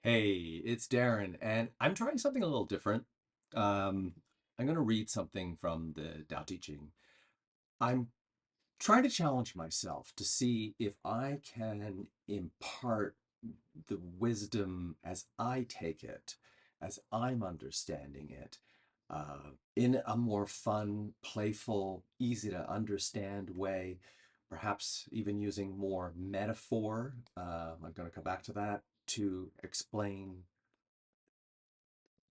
Hey, it's Darren, and I'm trying something a little different. Um, I'm going to read something from the Tao Te Ching. I'm trying to challenge myself to see if I can impart the wisdom as I take it, as I'm understanding it, in a more fun, playful, easy to understand way, perhaps even using more metaphor. I'm going to come back to that to explain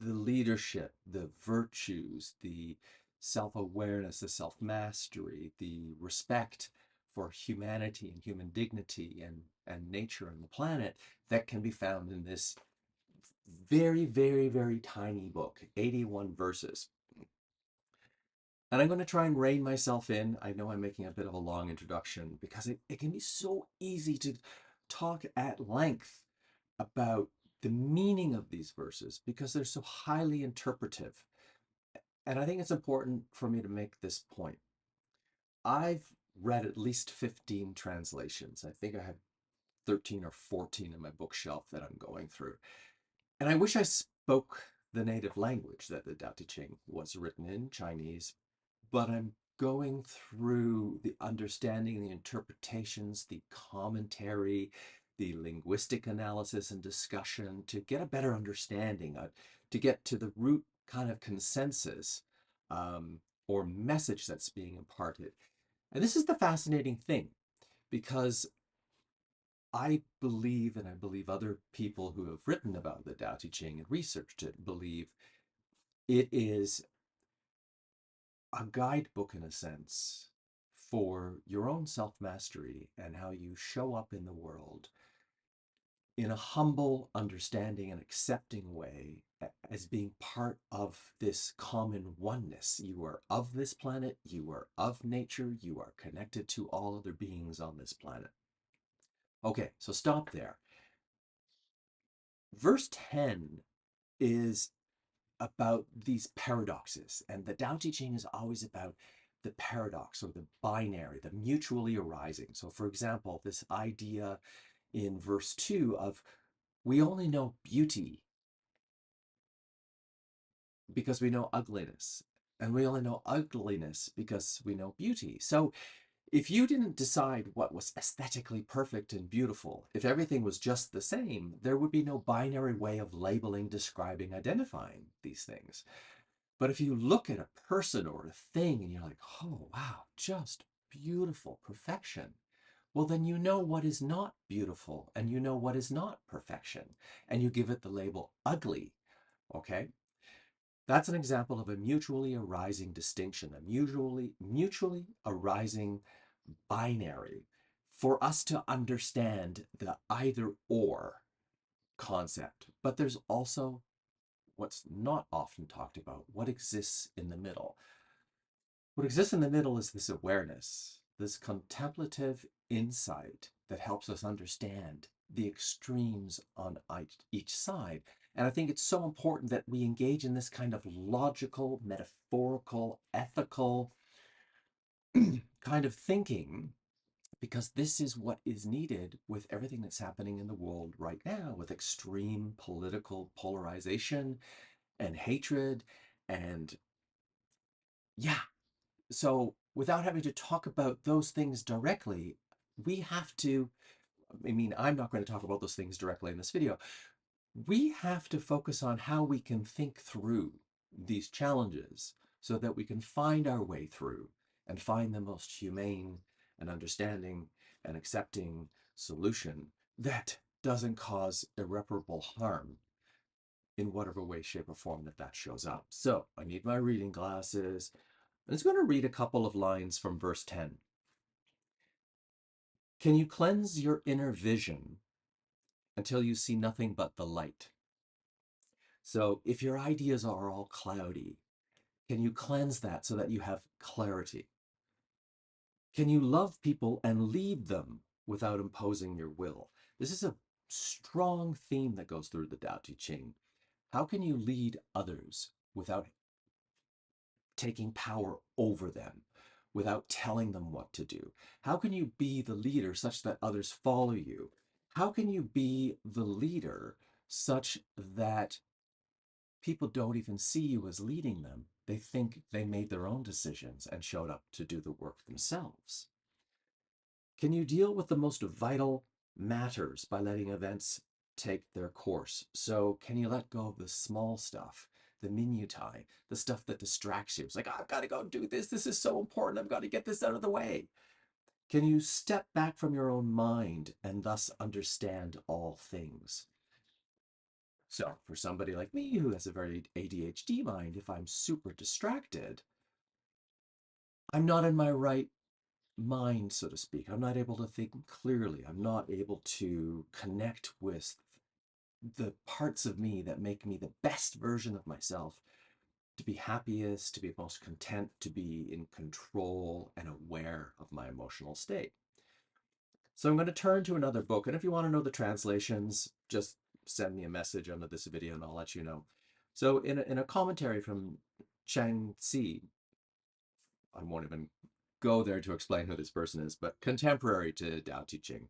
the leadership, the virtues, the self awareness, the self mastery, the respect for humanity and human dignity and nature and the planet that can be found in this very, very, very tiny book, 81 verses. And I'm going to try and rein myself in. I know I'm making a bit of a long introduction because it can be so easy to talk at length about the meaning of these verses because they're so highly interpretive. And I think it's important for me to make this point. I've read at least 15 translations. I think I have 13 or 14 in my bookshelf that I'm going through. And I wish I spoke the native language that the Tao Te Ching was written in, Chinese, but I'm going through the understanding, the interpretations, the commentary, the linguistic analysis and discussion to get a better understanding, to get to the root kind of consensus um, or message that's being imparted. And this is the fascinating thing because I believe, and I believe other people who have written about the Tao Te Ching and researched it believe it is a guidebook in a sense for your own self mastery and how you show up in the world in a humble, understanding, and accepting way as being part of this common oneness. You are of this planet, you are of nature, you are connected to all other beings on this planet. Okay, so stop there. Verse 10 is about these paradoxes. And the Tao Te Ching is always about the paradox or the binary, the mutually arising. So, for example, this idea in verse 2 of we only know beauty because we know ugliness. And we only know ugliness because we know beauty. So, if you didn't decide what was aesthetically perfect and beautiful, if everything was just the same, there would be no binary way of labeling, describing, identifying these things. But if you look at a person or a thing and you're like, oh, wow, just beautiful perfection, well, then you know what is not beautiful and you know what is not perfection. And you give it the label ugly. Okay? That's an example of a mutually arising distinction, a mutually arising binary for us to understand the either or concept. But there's also what's not often talked about, what exists in the middle. What exists in the middle is this awareness, this contemplative insight that helps us understand the extremes on each side. And I think it's so important that we engage in this kind of logical, metaphorical, ethical kind of thinking, because this is what is needed with everything that's happening in the world right now, with extreme political polarization and hatred. And yeah, so without having to talk about those things directly, we have to, I mean, I'm not going to talk about those things directly in this video. We have to focus on how we can think through these challenges so that we can find our way through and find the most humane and understanding and accepting solution that doesn't cause irreparable harm in whatever way, shape, or form that shows up. So I need my reading glasses. I'm just going to read a couple of lines from verse 10. Can you cleanse your inner vision until you see nothing but the light? So if your ideas are all cloudy, can you cleanse that so that you have clarity? Can you love people and lead them without imposing your will? This is a strong theme that goes through the Tao Te Ching. How can you lead others without taking power over them, without telling them what to do? How can you be the leader such that others follow you? How can you be the leader such that people don't even see you as leading them. They think they made their own decisions and showed up to do the work themselves. Can you deal with the most vital matters by letting events take their course? So can you let go of the small stuff, the minutiae, the stuff that distracts you? It's like, I've got to go do this. This is so important. I've got to get this out of the way. Can you step back from your own mind and thus understand all things? So for somebody like me who has a very ADHD mind, if I'm super distracted, I'm not in my right mind, so to speak. I'm not able to think clearly. I'm not able to connect with the parts of me that make me the best version of myself, to be happiest, to be most content, to be in control and aware of my emotional state. So I'm going to turn to another book, and if you want to know the translations, just send me a message under this video and I'll let you know. So in a commentary from Chang, I won't even go there to explain who this person is, but contemporary to Laotse Ching.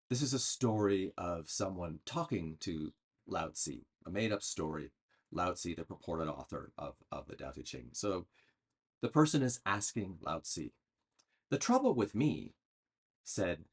This is a story of someone talking to Laotse, a made-up story. Laotse, the purported author of the Laotse Ching. So the person is asking Laotse, the trouble with me, said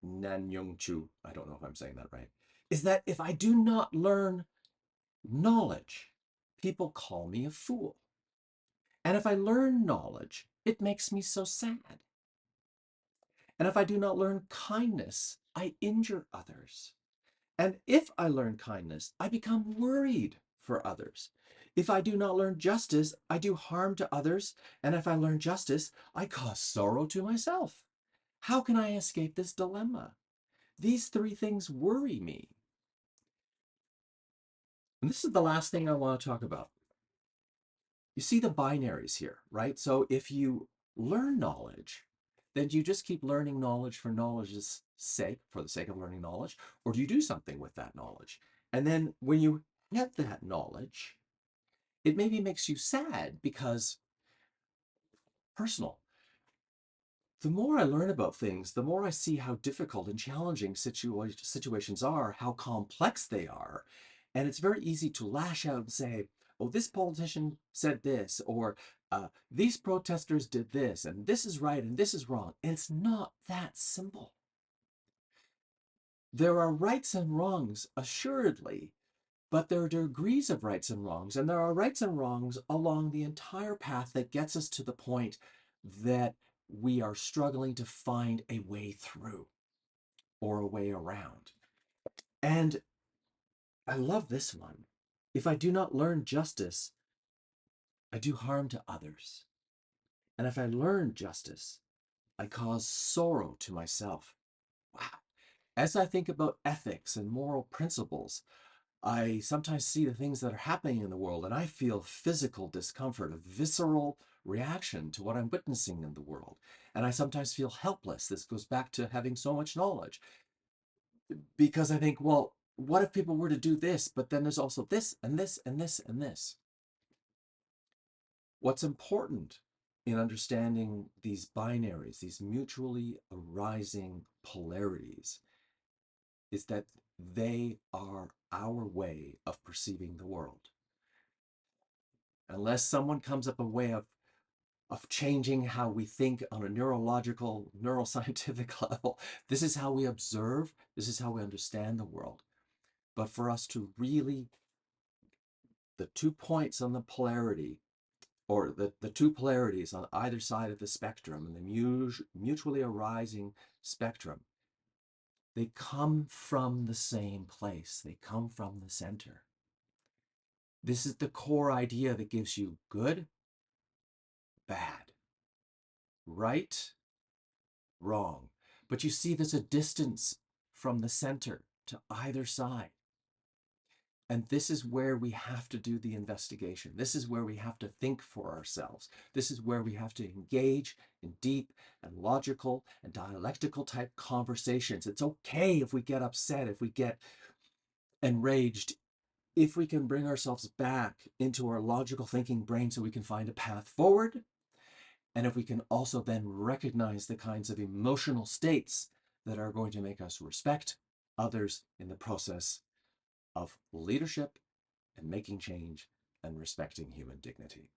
Nan Yung Chu, I don't know if I'm saying that right, is that if I do not learn knowledge, people call me a fool. And if I learn knowledge, it makes me so sad. And if I do not learn kindness, I injure others. And if I learn kindness, I become worried for others. If I do not learn justice, I do harm to others. And if I learn justice, I cause sorrow to myself. How can I escape this dilemma? These three things worry me. And this is the last thing I want to talk about. You see the binaries here, right? So if you learn knowledge, then do you just keep learning knowledge for knowledge's sake, for the sake of learning knowledge, or do you do something with that knowledge? And then when you get that knowledge, it maybe makes you sad because personal. The more I learn about things, the more I see how difficult and challenging situations are, how complex they are. And it's very easy to lash out and say, oh, this politician said this, or these protesters did this, and this is right and this is wrong. And it's not that simple. There are rights and wrongs, assuredly, but there are degrees of rights and wrongs, and there are rights and wrongs along the entire path that gets us to the point that we are struggling to find a way through or a way around. And I love this one. If I do not learn justice, I do harm to others. And if I learn justice, I cause sorrow to myself. Wow. As I think about ethics and moral principles, I sometimes see the things that are happening in the world and I feel physical discomfort, a visceral reaction to what I'm witnessing in the world. And I sometimes feel helpless. This goes back to having so much knowledge because I think, well, what if people were to do this, but then there's also this and this and this and this? What's important in understanding these binaries, these mutually arising polarities, is that they are our way of perceiving the world. Unless someone comes up a way of changing how we think on a neurological, neuroscientific level, this is how we observe, this is how we understand the world. But for us to really, the 2 points on the polarity, or the two polarities on either side of the spectrum, and the mutually arising spectrum, they come from the same place. They come from the center. This is the core idea that gives you good, bad, right, wrong. But you see there's a distance from the center to either side. And this is where we have to do the investigation. This is where we have to think for ourselves. This is where we have to engage in deep and logical and dialectical type conversations. It's okay if we get upset, if we get enraged, if we can bring ourselves back into our logical thinking brain so we can find a path forward. And if we can also then recognize the kinds of emotional states that are going to make us respect others in the process of leadership and making change and respecting human dignity.